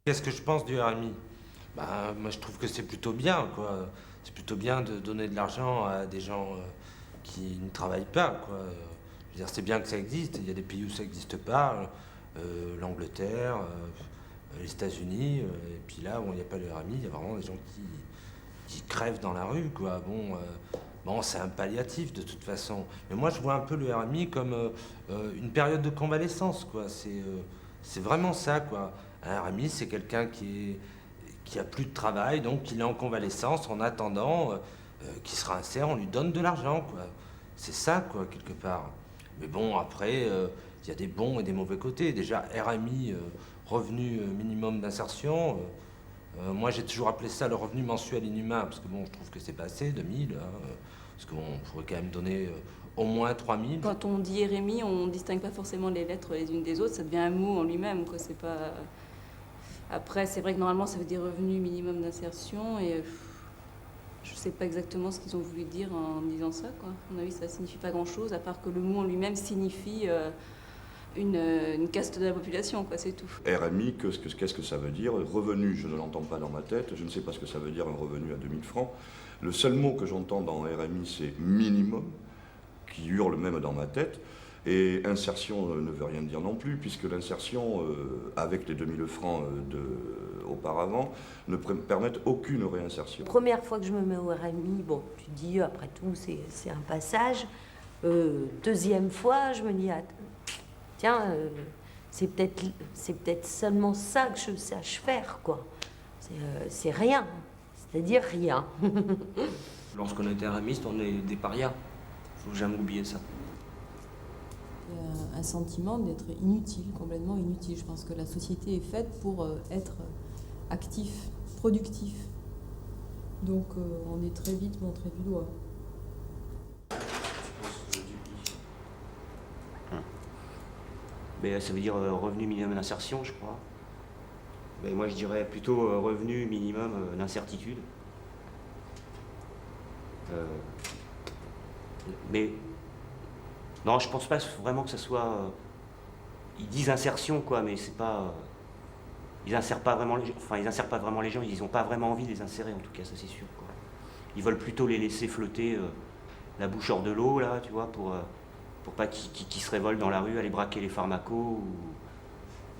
Qu'est-ce que je pense du RMI? Bah, moi je trouve que c'est plutôt bien, quoi. C'est plutôt bien de donner de l'argent à des gens qui ne travaillent pas, quoi. Je veux dire, c'est bien que ça existe. Il y a des pays où ça n'existe pas, l'Angleterre, les États-Unis, et puis là où il n'y a pas le RMI, il y a vraiment des gens qui crèvent dans la rue, quoi. Bon, c'est un palliatif de toute façon. Mais moi je vois un peu le RMI comme une période de convalescence, quoi. C'est vraiment ça, quoi. Un RMI, c'est quelqu'un qui a plus de travail, donc il est en convalescence en attendant qu'il se réinsère, on lui donne de l'argent, quoi. C'est ça, quoi, quelque part. Mais bon, après, il y a des bons et des mauvais côtés. Déjà, RMI, revenu minimum d'insertion, moi j'ai toujours appelé ça le revenu mensuel inhumain, parce que bon, je trouve que c'est pas assez, 2000, hein, parce qu'on pourrait quand même donner au moins 3000. Quand on dit RMI, on distingue pas forcément les lettres les unes des autres, ça devient un mot en lui-même, quoi. C'est pas... Après, c'est vrai que normalement, ça veut dire revenu minimum d'insertion, et je sais pas exactement ce qu'ils ont voulu dire en disant ça, quoi. À mon avis, ça signifie pas grand-chose, à part que le mot en lui-même signifie une caste de la population, quoi, c'est tout. RMI, qu'est-ce que ça veut dire? Revenu, je ne l'entends pas dans ma tête, je ne sais pas ce que ça veut dire un revenu à 2000 francs. Le seul mot que j'entends dans RMI, c'est minimum, qui hurle même dans ma tête. Et insertion ne veut rien dire non plus, puisque l'insertion, avec les 2000 francs auparavant, ne permettent aucune réinsertion. Première fois que je me mets au RMI, bon, tu dis, après tout, c'est un passage. Deuxième fois, je me dis, tiens, c'est peut-être seulement ça que je sache faire, quoi. C'est rien, c'est-à-dire rien. Lorsqu'on est RMiste, on est des parias. Faut jamais oublier ça. Un sentiment d'être inutile, complètement inutile. Je pense que la société est faite pour être actif, productif. Donc on est très vite montré du doigt. Mais ça veut dire revenu minimum d'insertion, je crois. Mais moi, je dirais plutôt revenu minimum d'incertitude. Mais non, je pense pas vraiment que ça soit. Ils disent insertion, quoi, mais c'est pas. Ils insèrent pas vraiment les gens. Enfin, ils insèrent pas vraiment les gens. Ils ont pas vraiment envie de les insérer, en tout cas, ça c'est sûr, quoi. Ils veulent plutôt les laisser flotter la bouche hors de l'eau, là, tu vois, pour pas qu'ils se révoltent dans la rue, aller braquer les pharmacos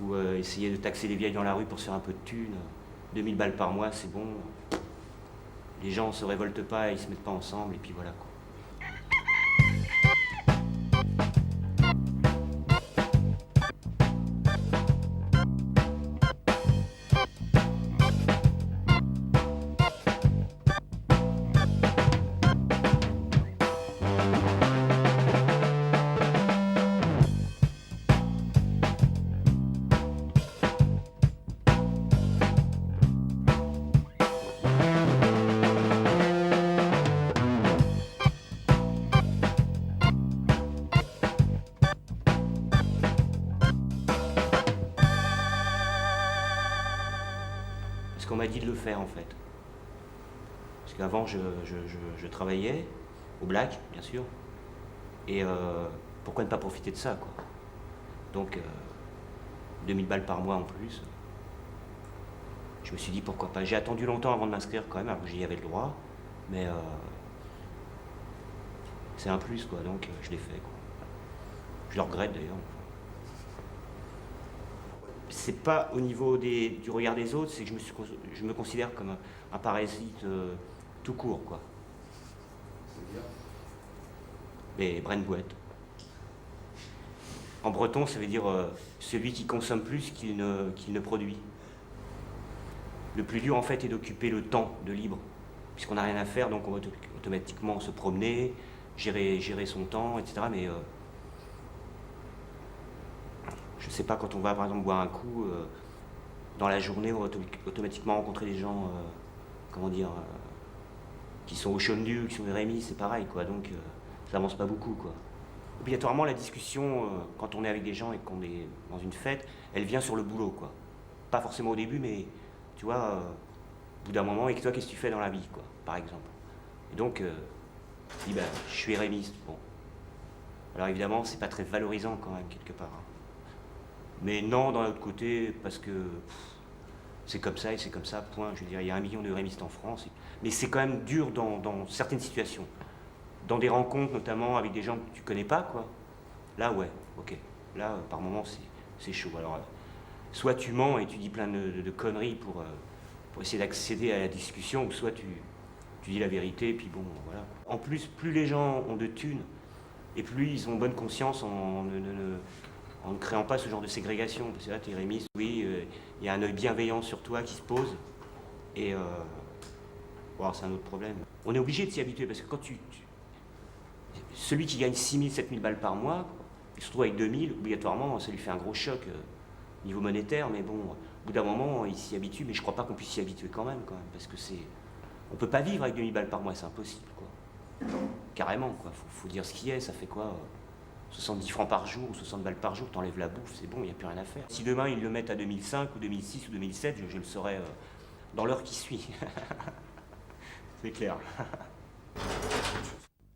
ou essayer de taxer les vieilles dans la rue pour se faire un peu de thunes. 2000 balles par mois, c'est bon. Les gens se révoltent pas, ils se mettent pas ensemble, et puis voilà, quoi. Parce qu'on m'a dit de le faire, en fait. Parce qu'avant, je travaillais au black, bien sûr. Et pourquoi ne pas profiter de ça, quoi. Donc, 2000 balles par mois en plus. Je me suis dit pourquoi pas. J'ai attendu longtemps avant de m'inscrire quand même, alors que j'y avais le droit. Mais c'est un plus, quoi. Donc, je l'ai fait, quoi. Je le regrette d'ailleurs. C'est pas au niveau du regard des autres, c'est que je me considère comme un parasite tout court, quoi. Mais Brennboët. En breton, ça veut dire celui qui consomme plus qu'il ne produit. Le plus dur, en fait, est d'occuper le temps de libre. Puisqu'on n'a rien à faire, donc on va automatiquement se promener, gérer son temps, etc. Mais je sais pas, quand on va, par exemple, boire un coup, dans la journée, on va automatiquement rencontrer des gens, comment dire, qui sont au Chondu, qui sont des Rémi, c'est pareil, quoi. Donc, ça avance pas beaucoup, quoi. Obligatoirement, la discussion, quand on est avec des gens et qu'on est dans une fête, elle vient sur le boulot, quoi. Pas forcément au début, mais, tu vois, au bout d'un moment, et toi, qu'est-ce que tu fais dans la vie, quoi, par exemple. Et donc, je dis, ben, je suis rémiste, bon. Alors évidemment, c'est pas très valorisant, quand même, quelque part, hein. Mais non, d'un autre côté, parce que c'est comme ça et c'est comme ça, point. Je veux dire, il y a 1 million de RMistes en France. Mais c'est quand même dur dans certaines situations. Dans des rencontres, notamment avec des gens que tu connais pas, quoi. Là, ouais, ok. Là, par moments, c'est chaud. Alors, soit tu mens et tu dis plein de conneries pour essayer d'accéder à la discussion, ou soit tu dis la vérité, et puis bon, voilà. En plus, plus les gens ont de thunes, et plus ils ont bonne conscience en ne créant pas ce genre de ségrégation. Parce que là, t'es rémiste, oui, il y a un œil bienveillant sur toi qui se pose, et wow, c'est un autre problème. On est obligé de s'y habituer, parce que quand celui qui gagne 6 000, 7 000 balles par mois, il se retrouve avec 2 000, obligatoirement, ça lui fait un gros choc niveau monétaire, mais bon, au bout d'un moment, il s'y habitue, mais je crois pas qu'on puisse s'y habituer quand même, parce que on peut pas vivre avec 2 000 balles par mois, c'est impossible, quoi. Carrément, quoi, faut dire ce qui est, ça fait quoi 70 francs par jour ou 60 balles par jour, t'enlèves la bouffe, c'est bon, il n'y a plus rien à faire. Si demain ils le mettent à 2005 ou 2006 ou 2007, je le saurai dans l'heure qui suit. C'est clair.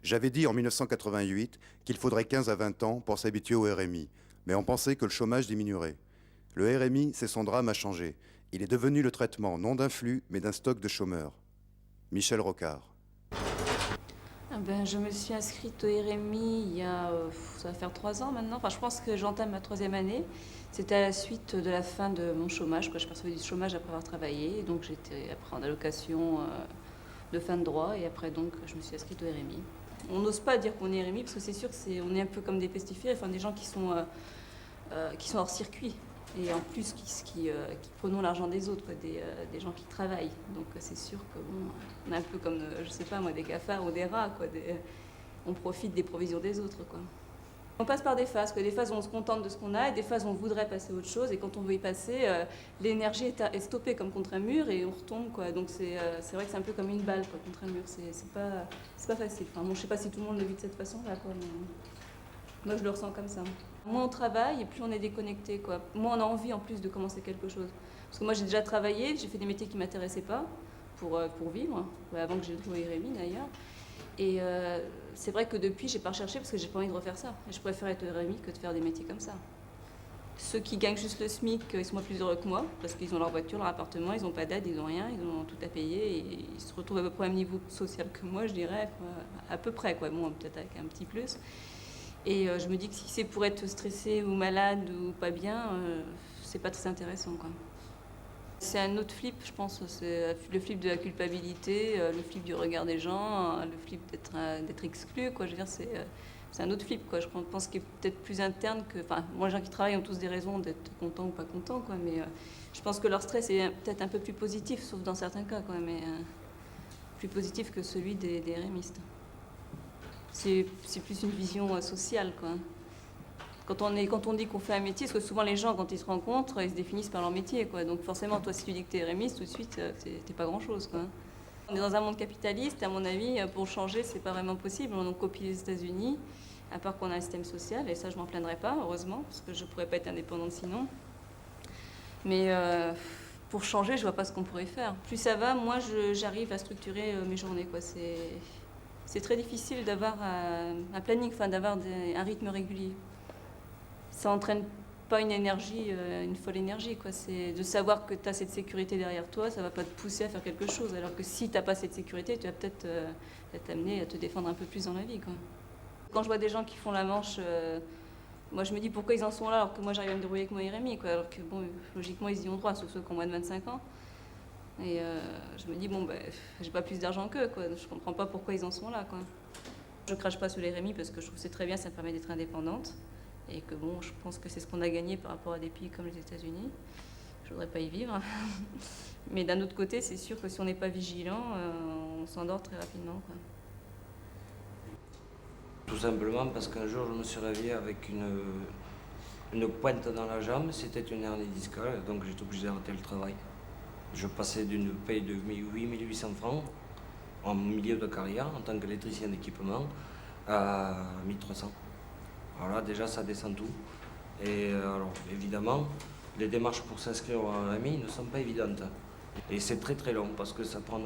J'avais dit en 1988 qu'il faudrait 15 à 20 ans pour s'habituer au RMI, mais on pensait que le chômage diminuerait. Le RMI, c'est son drame, a changé. Il est devenu le traitement non d'un flux, mais d'un stock de chômeurs. Michel Rocard. Je me suis inscrite au RMI il y a, ça va faire 3 ans maintenant. Enfin, je pense que j'entame ma 3e année. C'était à la suite de la fin de mon chômage, que je percevais du chômage après avoir travaillé. Donc j'étais après en allocation de fin de droit, et après donc je me suis inscrite au RMI. On n'ose pas dire qu'on est RMI parce que c'est sûr on est un peu comme des pestiférés, enfin des gens qui sont hors circuit. Et en plus qui prenons l'argent des autres, quoi, des gens qui travaillent. Donc c'est sûr que bon, on est un peu comme, je sais pas moi, des cafards ou des rats, quoi. On profite des provisions des autres, quoi. On passe par des phases, quoi. Des phases où on se contente de ce qu'on a, et des phases où on voudrait passer à autre chose. Et quand on veut y passer, l'énergie est stoppée comme contre un mur et on retombe, quoi. Donc c'est vrai que c'est un peu comme une balle, quoi, contre un mur. C'est pas facile. Enfin, bon, je sais pas si tout le monde le vit de cette façon-là, quoi. Mais moi, je le ressens comme ça. Moins on travaille et plus on est déconnecté, quoi. Moins on a envie en plus de commencer quelque chose. Parce que moi j'ai déjà travaillé, j'ai fait des métiers qui ne m'intéressaient pas pour vivre, avant que j'ai le trouvé RMI d'ailleurs. Et c'est vrai que depuis j'ai pas recherché parce que j'ai pas envie de refaire ça. Et je préfère être RMI que de faire des métiers comme ça. Ceux qui gagnent juste le SMIC, ils sont plus heureux que moi parce qu'ils ont leur voiture, leur appartement, ils n'ont pas d'aide, ils n'ont rien, ils ont tout à payer et ils se retrouvent à peu près au même niveau social que moi, je dirais, quoi. À peu près, quoi. Bon, peut-être avec un petit plus. Et je me dis que si c'est pour être stressé ou malade ou pas bien, c'est pas très intéressant, quoi. C'est un autre flip, je pense. C'est le flip de la culpabilité, le flip du regard des gens, le flip d'être exclu, quoi. Je veux dire, c'est un autre flip, quoi. Je pense qu'il est peut-être plus interne que... Enfin, moi, les gens qui travaillent ont tous des raisons d'être contents ou pas contents, quoi. Mais je pense que leur stress est peut-être un peu plus positif, sauf dans certains cas, quoi. Mais plus positif que celui des RMistes. C'est plus une vision sociale, quoi. Quand on dit qu'on fait un métier, parce que souvent les gens, quand ils se rencontrent, ils se définissent par leur métier, quoi. Donc forcément, toi, si tu dis que t'es RMiste, tout de suite, t'es pas grand-chose, quoi. On est dans un monde capitaliste, à mon avis, pour changer, c'est pas vraiment possible. On copie les États-Unis, à part qu'on a un système social, et ça, je m'en plaindrai pas, heureusement, parce que je pourrais pas être indépendante sinon. Mais pour changer, je vois pas ce qu'on pourrait faire. Plus ça va, moins j'arrive à structurer mes journées, quoi. C'est très difficile d'avoir un planning, enfin d'avoir un rythme régulier. Ça entraîne pas une énergie, une folle énergie, quoi. C'est de savoir que tu as cette sécurité derrière toi, ça va pas te pousser à faire quelque chose. Alors que si tu n'as pas cette sécurité, tu vas peut-être t'amener à te défendre un peu plus dans la vie, quoi. Quand je vois des gens qui font la manche, moi je me dis pourquoi ils en sont là alors que moi j'arrive à me débrouiller avec mon RMI, quoi. Alors que bon, logiquement ils y ont droit, sauf ceux qui ont moins de 25 ans. Et je me dis, bon, j'ai pas plus d'argent qu'eux, quoi. Je comprends pas pourquoi ils en sont là, quoi. Je crache pas sur les RMI parce que je trouve que c'est très bien, ça me permet d'être indépendante. Et que bon, je pense que c'est ce qu'on a gagné par rapport à des pays comme les États-Unis. Je voudrais pas y vivre. Mais d'un autre côté, c'est sûr que si on n'est pas vigilant, on s'endort très rapidement, quoi. Tout simplement parce qu'un jour, je me suis réveillé avec une pointe dans la jambe, c'était une hernie discale, donc j'étais obligé d'arrêter le travail. Je passais d'une paye de 8 800 francs en milieu de carrière en tant qu'électricien d'équipement à 1300. Alors là, déjà, ça descend tout. Et alors, évidemment, les démarches pour s'inscrire au RMI ne sont pas évidentes. Et c'est très très long parce que ça prend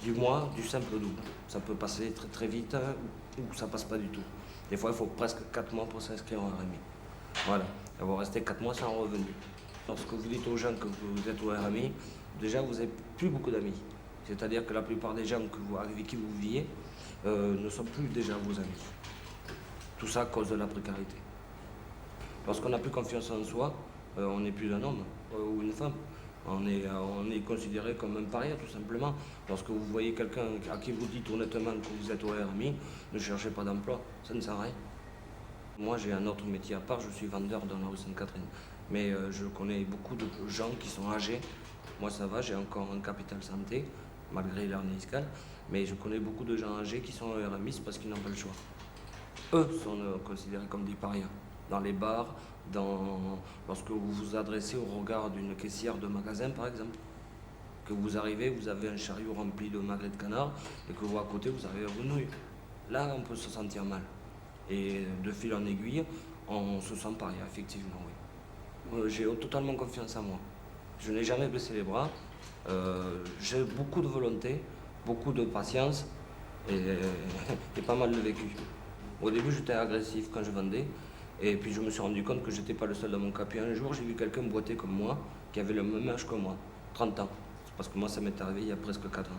du mois, du simple au double. Ça peut passer très très vite ou ça passe pas du tout. Des fois, il faut presque 4 mois pour s'inscrire au RMI. Voilà, il faut rester 4 mois sans revenu. Lorsque vous dites aux gens que vous êtes au RMI, déjà vous n'avez plus beaucoup d'amis. C'est-à-dire que la plupart des gens avec qui vous viviez ne sont plus déjà vos amis. Tout ça à cause de la précarité. Lorsqu'on n'a plus confiance en soi, on n'est plus un homme ou une femme. On est considéré comme un paria, tout simplement. Lorsque vous voyez quelqu'un à qui vous dites honnêtement que vous êtes au RMI, ne cherchez pas d'emploi, ça ne sert à rien. Moi, j'ai un autre métier à part, je suis vendeur dans la rue Sainte-Catherine. Mais je connais beaucoup de gens qui sont âgés. Moi, ça va, j'ai encore un capital santé, malgré l'hernie discale. Mais je connais beaucoup de gens âgés qui sont au RMI parce qu'ils n'ont pas le choix. Eux sont considérés comme des parias. Dans les bars, lorsque vous vous adressez au regard d'une caissière de magasin, par exemple, que vous arrivez, vous avez un chariot rempli de magrets de canard, et que vous, à côté, vous arrivez à vos nouilles. Là, on peut se sentir mal. Et de fil en aiguille, on se sent paria, effectivement, oui. J'ai totalement confiance en moi. Je n'ai jamais baissé les bras. J'ai beaucoup de volonté, beaucoup de patience et pas mal de vécu. Au début, j'étais agressif quand je vendais. Et puis je me suis rendu compte que j'étais pas le seul dans mon cas. Puis un jour, j'ai vu quelqu'un boiter comme moi, qui avait le même âge que moi, 30 ans. Parce que moi, ça m'est arrivé il y a presque 4 ans.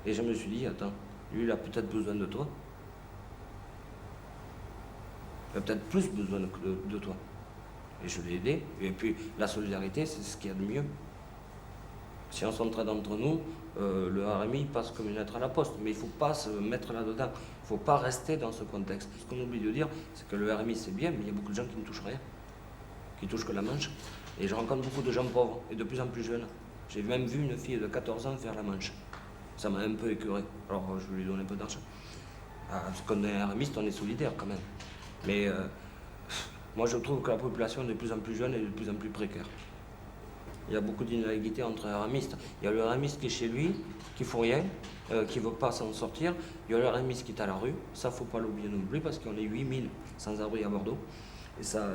Et je me suis dit, attends, lui, il a peut-être besoin de toi. Il a peut-être plus besoin de toi. Et je l'ai aidé. Et puis la solidarité, c'est ce qu'il y a de mieux. Si on s'entraide entre nous, le RMI passe comme une lettre à la poste. Mais il ne faut pas se mettre là-dedans. Il ne faut pas rester dans ce contexte. Ce qu'on oublie de dire, c'est que le RMI, c'est bien, mais il y a beaucoup de gens qui ne touchent rien. Qui touchent que la manche. Et je rencontre beaucoup de gens pauvres, et de plus en plus jeunes. J'ai même vu une fille de 14 ans faire la manche. Ça m'a un peu écœuré. Alors je lui ai donné un peu d'argent. Parce qu'on est RMiste, on est solidaire quand même. Mais moi, je trouve que la population est de plus en plus jeune et de plus en plus précaire. Il y a beaucoup d'inégalités entre RMistes. Il y a le RMiste qui est chez lui, qui ne fout rien, qui ne veut pas s'en sortir. Il y a le RMiste qui est à la rue. Ça, il ne faut pas l'oublier non plus, parce qu'on est 8000 sans-abri à Bordeaux. Et ça,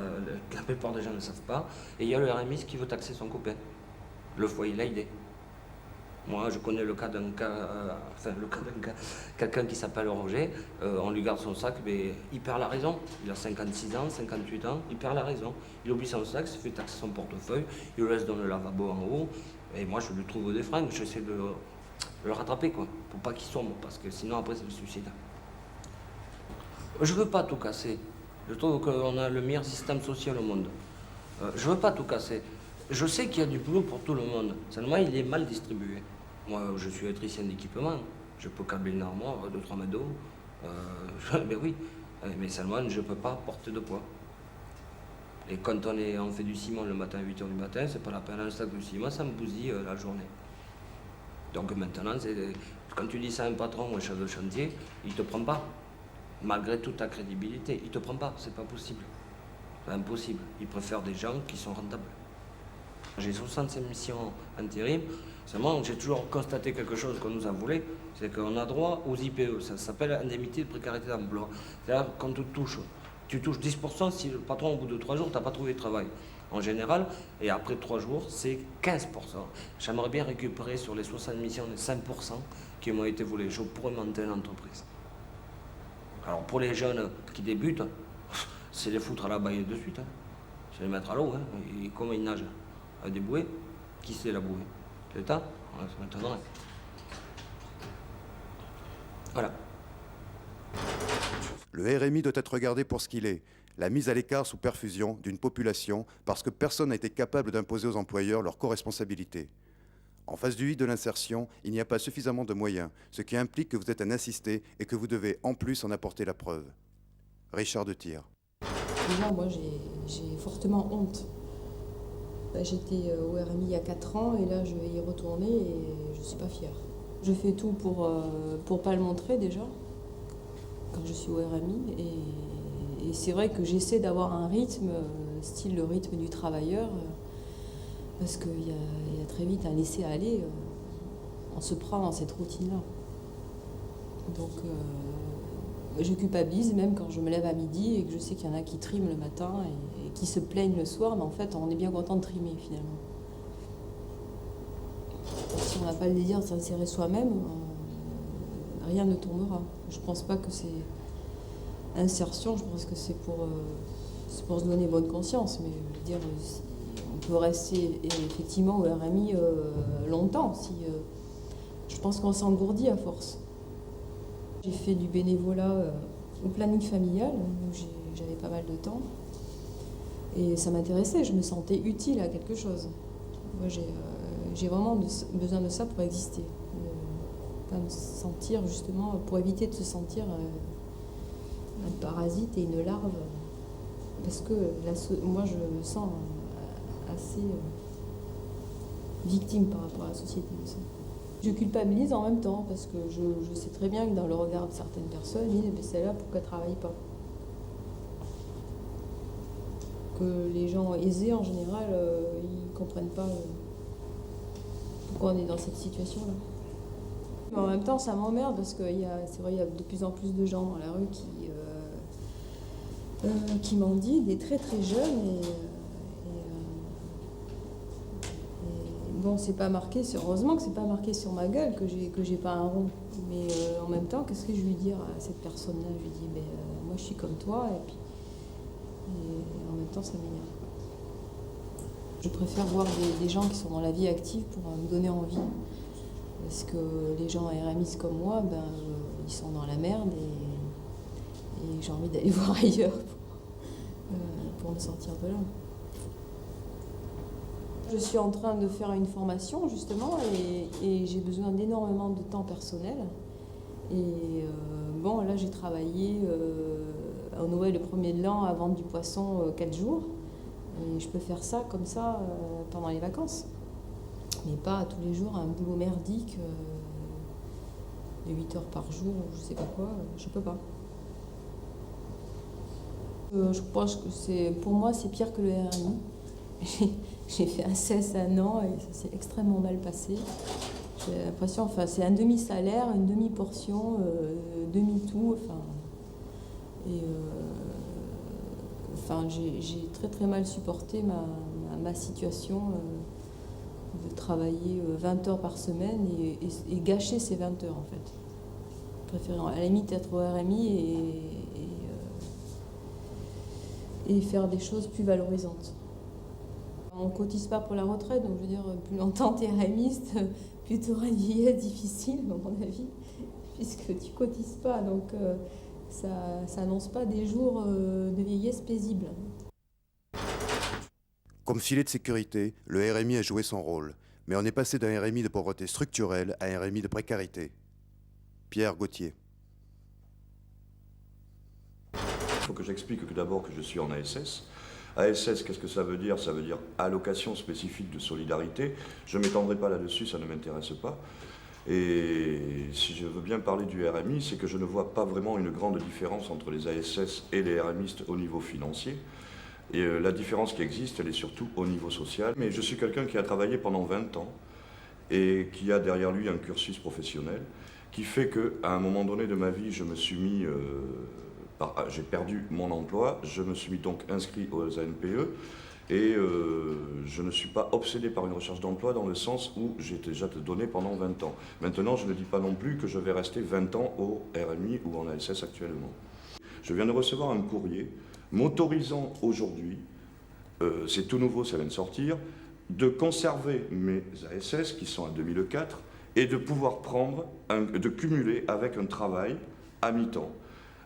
la plupart des gens ne le savent pas. Et il y a le RMiste qui veut taxer son copain. Le foyer l'a aidé. Moi, je connais le cas quelqu'un qui s'appelle Roger, on lui garde son sac, mais il perd la raison. Il a 56 ans, 58 ans, il perd la raison. Il oublie son sac, il se fait taxer son portefeuille, il le laisse dans le lavabo en haut, et moi je lui trouve des fringues, j'essaie de le rattraper, quoi, pour pas qu'il sombre, parce que sinon après c'est le suicide. Je veux pas tout casser. Je trouve qu'on a le meilleur système social au monde. Je veux pas tout casser. Je sais qu'il y a du boulot pour tout le monde, seulement il est mal distribué. Moi, je suis électricien d'équipement, je peux câbler une armoire de 3 mètres d'eau, mais oui, mais seulement je ne peux pas porter de poids. Et quand on fait du ciment le matin à 8h du matin, c'est pas la peine, un sac de ciment, ça me bousille la journée. Donc maintenant, quand tu dis ça à un patron ou un chef de chantier, il ne te prend pas, malgré toute ta crédibilité, il ne te prend pas, c'est pas possible. C'est impossible, il préfère des gens qui sont rentables. J'ai 65 missions intérim, seulement j'ai toujours constaté quelque chose qu'on nous a volé, c'est qu'on a droit aux IPE, ça s'appelle indemnité de précarité d'emploi. C'est-à-dire quand tu touches 10% si le patron au bout de 3 jours t'as pas trouvé de travail. En général, et après 3 jours, c'est 15%. J'aimerais bien récupérer sur les 60 missions les 5% qui m'ont été volés. Je pourrais monter une entreprise. Alors pour les jeunes qui débutent, c'est les foutre à la baille de suite. C'est les mettre à l'eau. Et comment ils nagent? Avec des bouées. Qui c'est la bouée? L'État? Ça m'étonnerait. Voilà. Le RMI doit être regardé pour ce qu'il est, la mise à l'écart sous perfusion d'une population parce que personne n'a été capable d'imposer aux employeurs leur co-responsabilité. En face du vide de l'insertion, il n'y a pas suffisamment de moyens, ce qui implique que vous êtes un assisté et que vous devez en plus en apporter la preuve. Richard de Tyr. Déjà, moi, j'ai fortement honte. J'étais au RMI il y a 4 ans et là, je vais y retourner et je ne suis pas fière. Je fais tout pour pas le montrer déjà, quand je suis au RMI. Et c'est vrai que j'essaie d'avoir un rythme, style le rythme du travailleur, parce qu'il y a très vite un laisser-aller. On se prend dans cette routine-là. Donc, je culpabilise même quand je me lève à midi et que je sais qu'il y en a qui triment le matin et qui se plaignent le soir, mais en fait, on est bien content de trimer finalement. Si on n'a pas le désir de s'insérer soi-même, rien ne tombera. Je ne pense pas que c'est insertion, je pense que c'est pour se donner bonne conscience. Mais je veux dire, on peut rester effectivement au RMI longtemps. Je pense qu'on s'engourdit à force. J'ai fait du bénévolat au planning familial, où j'avais pas mal de temps. Et ça m'intéressait, je me sentais utile à quelque chose. Moi, j'ai vraiment besoin de ça pour exister. Pas me sentir, justement, pour éviter de se sentir un parasite et une larve. Parce que moi, je me sens assez victime par rapport à la société aussi. Je culpabilise en même temps, parce que je sais très bien que dans le regard de certaines personnes, ils disent, mais celle-là, pourquoi elle ne travaille pas? Que les gens aisés, en général, ils ne comprennent pas pourquoi on est dans cette situation-là. Mais en même temps, ça m'emmerde, parce que c'est vrai, il y a de plus en plus de gens dans la rue qui mendient, des très très jeunes, bon, c'est pas marqué heureusement que c'est pas marqué sur ma gueule que j'ai pas un rond. Mais en même temps, qu'est-ce que je lui dis à cette personne-là? Je lui dis, moi je suis comme toi, et en même temps ça m'énerve. Je préfère voir des gens qui sont dans la vie active pour me donner envie. Parce que les gens RMistes comme moi, ils sont dans la merde et j'ai envie d'aller voir ailleurs pour me sortir de là. Je suis en train de faire une formation justement et j'ai besoin d'énormément de temps personnel. Et bon, là j'ai travaillé au Noël, le 1er de l'an, à vendre du poisson 4 jours. Et je peux faire ça comme ça pendant les vacances. Mais pas tous les jours un boulot merdique de 8 heures par jour ou je sais pas quoi, je peux pas. Je pense que pour moi c'est pire que le RMI. J'ai fait un cesse un an et ça s'est extrêmement mal passé. J'ai l'impression, c'est un demi-salaire, une demi-portion, demi-tout, j'ai très très mal supporté ma situation de travailler 20 heures par semaine et gâcher ces 20 heures en fait. Préférant à la limite être au RMI et faire des choses plus valorisantes. On ne cotise pas pour la retraite, donc je veux dire, plus longtemps tu es RMiste, plus tu auras une vieillesse difficile, à mon avis, puisque tu ne cotises pas, donc ça n'annonce pas des jours de vieillesse paisible. Comme filet de sécurité, le RMI a joué son rôle, mais on est passé d'un RMI de pauvreté structurelle à un RMI de précarité. Pierre Gauthier. Il faut que j'explique que d'abord que je suis en ASS. ASS, qu'est-ce que ça veut dire? Ça veut dire allocation spécifique de solidarité. Je ne m'étendrai pas là-dessus, ça ne m'intéresse pas. Et si je veux bien parler du RMI, c'est que je ne vois pas vraiment une grande différence entre les ASS et les RMistes au niveau financier. Et la différence qui existe, elle est surtout au niveau social. Mais je suis quelqu'un qui a travaillé pendant 20 ans et qui a derrière lui un cursus professionnel qui fait qu'à un moment donné de ma vie, je me suis mis... j'ai perdu mon emploi, je me suis donc inscrit aux ANPE et je ne suis pas obsédé par une recherche d'emploi dans le sens où j'ai déjà donné pendant 20 ans. Maintenant, je ne dis pas non plus que je vais rester 20 ans au RMI ou en ASS actuellement. Je viens de recevoir un courrier m'autorisant aujourd'hui, c'est tout nouveau, ça vient de sortir, de conserver mes ASS qui sont à 2004 et de pouvoir de cumuler avec un travail à mi-temps.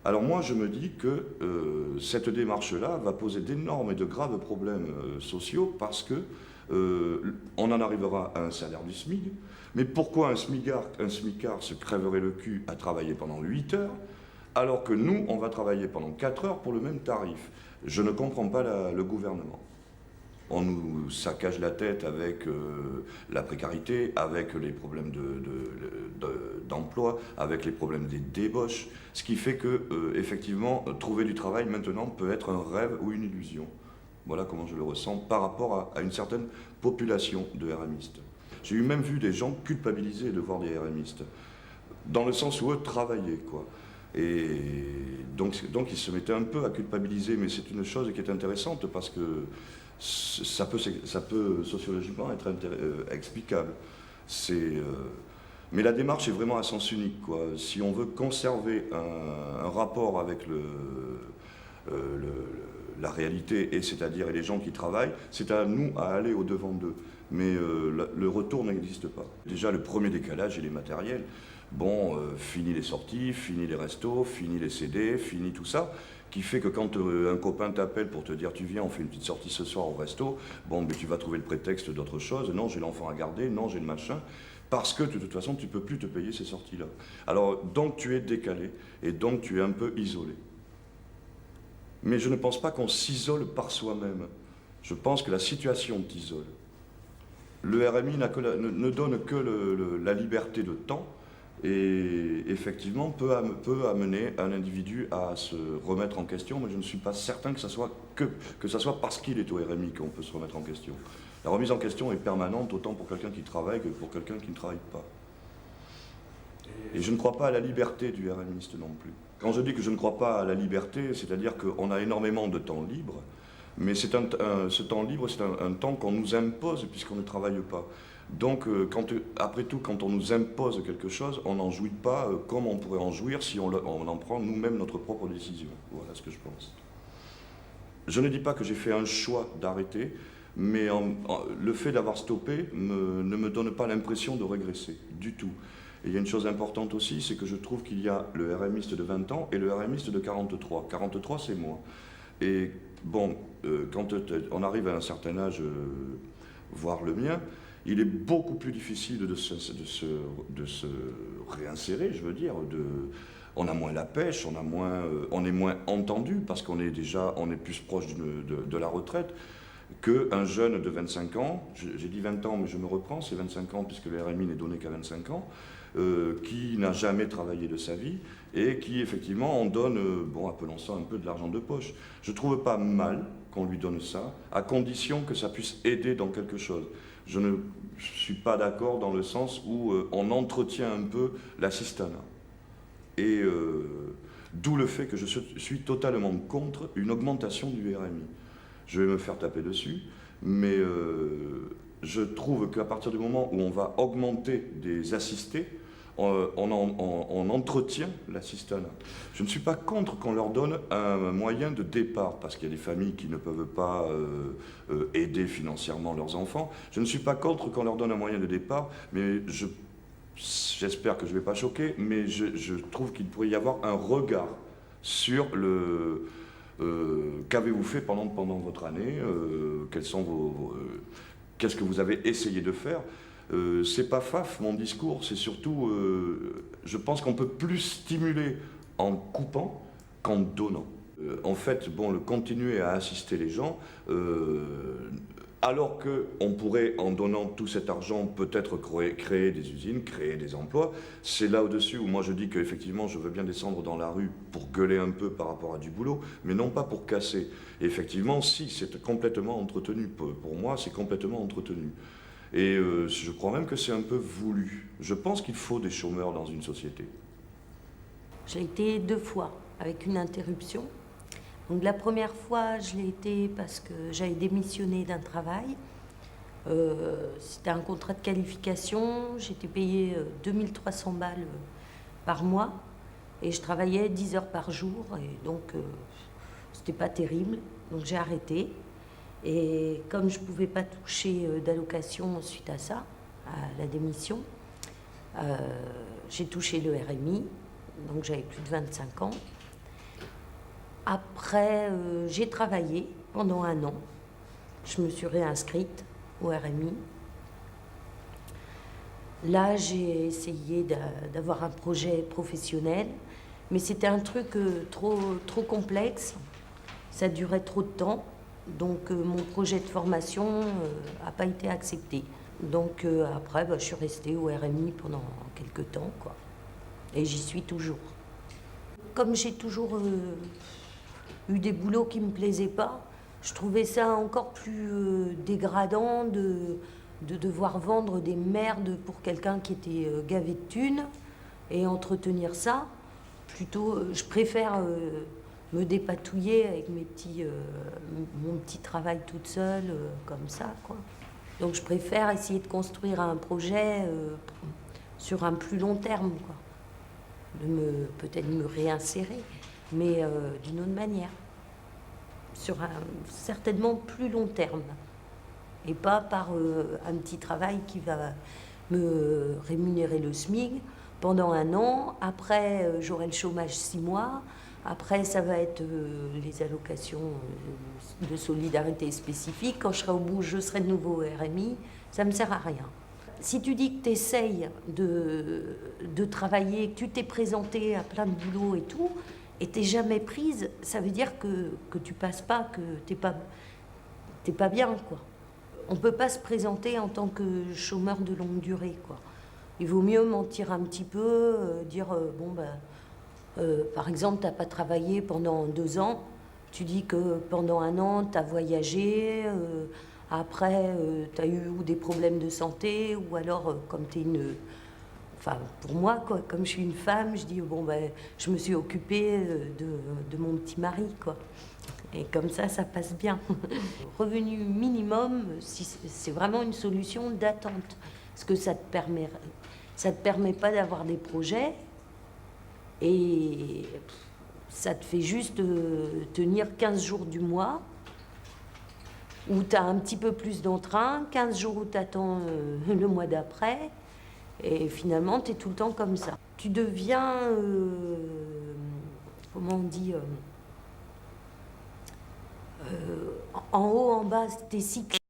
Alors moi, je me dis que cette démarche-là va poser d'énormes et de graves problèmes sociaux parce que on en arrivera à un salaire du SMIC. Mais pourquoi un smicard se crèverait le cul à travailler pendant 8 heures alors que nous, on va travailler pendant 4 heures pour le même tarif? Je ne comprends pas le gouvernement. On nous saccage la tête avec la précarité, avec les problèmes d'emploi, avec les problèmes des débauches, ce qui fait que, effectivement, trouver du travail maintenant peut être un rêve ou une illusion. Voilà comment je le ressens par rapport à une certaine population de RMistes. J'ai même vu des gens culpabilisés de voir des RMistes, dans le sens où eux travaillaient, quoi. Et donc ils se mettaient un peu à culpabiliser, mais c'est une chose qui est intéressante parce que ça peut sociologiquement être explicable. Mais la démarche est vraiment à sens unique, quoi. Si on veut conserver un rapport avec la réalité, et c'est-à-dire les gens qui travaillent, c'est à nous à aller au-devant d'eux. Mais le retour n'existe pas. Déjà, le premier décalage, il est matériel. Bon, fini les sorties, fini les restos, fini les CD, fini tout ça, qui fait que quand un copain t'appelle pour te dire tu viens, on fait une petite sortie ce soir au resto, bon, mais tu vas trouver le prétexte d'autre chose. Non, j'ai l'enfant à garder, non, j'ai le machin. Parce que de toute façon, tu ne peux plus te payer ces sorties-là. Alors, donc tu es décalé, et donc tu es un peu isolé. Mais je ne pense pas qu'on s'isole par soi-même. Je pense que la situation t'isole. Le RMI ne donne que la liberté de temps, et effectivement peut amener un individu à se remettre en question, mais je ne suis pas certain que ça soit parce qu'il est au RMI qu'on peut se remettre en question. La remise en question est permanente autant pour quelqu'un qui travaille que pour quelqu'un qui ne travaille pas. Et je ne crois pas à la liberté du RMiste non plus. Quand je dis que je ne crois pas à la liberté, c'est-à-dire qu'on a énormément de temps libre, mais ce temps libre, c'est un temps qu'on nous impose puisqu'on ne travaille pas. Donc, après tout, quand on nous impose quelque chose, on n'en jouit pas comme on pourrait en jouir si on en prend nous-mêmes notre propre décision. Voilà ce que je pense. Je ne dis pas que j'ai fait un choix d'arrêter, mais le fait d'avoir stoppé ne me donne pas l'impression de régresser, du tout. Et il y a une chose importante aussi, c'est que je trouve qu'il y a le RMiste de 20 ans et le RMiste de 43. 43, c'est moi. Et bon, quand on arrive à un certain âge, voire le mien, il est beaucoup plus difficile de se réinsérer, je veux dire. On a moins la pêche, on est moins entendu parce qu'on est plus proche de la retraite qu'un jeune de 25 ans, j'ai dit 20 ans mais je me reprends, c'est 25 ans puisque le RMI n'est donné qu'à 25 ans, qui n'a jamais travaillé de sa vie et qui effectivement en donne, appelons ça un peu de l'argent de poche. Je ne trouve pas mal qu'on lui donne ça, à condition que ça puisse aider dans quelque chose. Je ne suis pas d'accord dans le sens où on entretient un peu l'assistanat. Et d'où le fait que je suis totalement contre une augmentation du RMI. Je vais me faire taper dessus, mais je trouve qu'à partir du moment où on va augmenter des assistés, on entretient l'assistanat. Je ne suis pas contre qu'on leur donne un moyen de départ, parce qu'il y a des familles qui ne peuvent pas aider financièrement leurs enfants. Je ne suis pas contre qu'on leur donne un moyen de départ, mais j'espère que je ne vais pas choquer, mais je trouve qu'il pourrait y avoir un regard sur qu'avez-vous fait pendant votre année, qu'est-ce que vous avez essayé de faire. C'est pas faf mon discours, c'est surtout, je pense qu'on peut plus stimuler en coupant qu'en donnant. En fait, le continuer à assister les gens, alors qu'on pourrait, en donnant tout cet argent, peut-être créer des usines, créer des emplois, c'est là au-dessus où moi je dis qu'effectivement je veux bien descendre dans la rue pour gueuler un peu par rapport à du boulot, mais non pas pour casser. Et effectivement, si, c'est complètement entretenu. Pour moi, c'est complètement entretenu. Et je crois même que c'est un peu voulu. Je pense qu'il faut des chômeurs dans une société. J'ai été 2 fois avec une interruption. Donc la première fois, je l'ai été parce que j'avais démissionné d'un travail. C'était un contrat de qualification. J'étais payée 2300 balles par mois et je travaillais 10 heures par jour. Et donc, c'était pas terrible. Donc j'ai arrêté. Et comme je ne pouvais pas toucher d'allocation suite à ça, à la démission, j'ai touché le RMI. Donc j'avais plus de 25 ans. Après, j'ai travaillé pendant 1 an. Je me suis réinscrite au RMI. Là, j'ai essayé d'avoir un projet professionnel, mais c'était un truc trop complexe. Ça durait trop de temps, donc mon projet de formation n'a pas été accepté. Donc après, je suis restée au RMI pendant quelques temps, quoi. Et j'y suis toujours. Comme j'ai toujours eu des boulots qui ne me plaisaient pas, je trouvais ça encore plus dégradant de devoir vendre des merdes pour quelqu'un qui était gavé de thunes et entretenir ça. Plutôt, je préfère me dépatouiller avec mon petit travail toute seule, comme ça, quoi. Donc je préfère essayer de construire un projet sur un plus long terme, quoi. Peut-être me réinsérer, mais d'une autre manière. sur un certainement plus long terme. Et pas par un petit travail qui va me rémunérer le SMIC pendant 1 an. Après, j'aurai le chômage 6 mois. Après, ça va être les allocations de solidarité spécifiques. Quand je serai au bout, je serai de nouveau au RMI. Ça ne me sert à rien. Si tu dis que tu essayes de travailler, que tu t'es présenté à plein de boulot et tout, et tu n'es jamais prise, ça veut dire que tu passes pas, que tu n'es pas bien, quoi. On ne peut pas se présenter en tant que chômeur de longue durée, quoi. Il vaut mieux mentir un petit peu, dire, par exemple, tu n'as pas travaillé pendant 2 ans, tu dis que pendant 1 an, tu as voyagé, après, tu as eu des problèmes de santé, ou alors, comme tu es une... Enfin, pour moi, quoi, comme je suis une femme, je dis, je me suis occupée de mon petit mari, quoi. Et comme ça passe bien. Revenu minimum, c'est vraiment une solution d'attente. Parce que ça te permet pas d'avoir des projets et ça te fait juste tenir 15 jours du mois où tu as un petit peu plus d'entrain, 15 jours où tu attends le mois d'après et finalement tu es tout le temps comme ça. Tu deviens, comment on dit, en haut, en bas, t'es cyclique.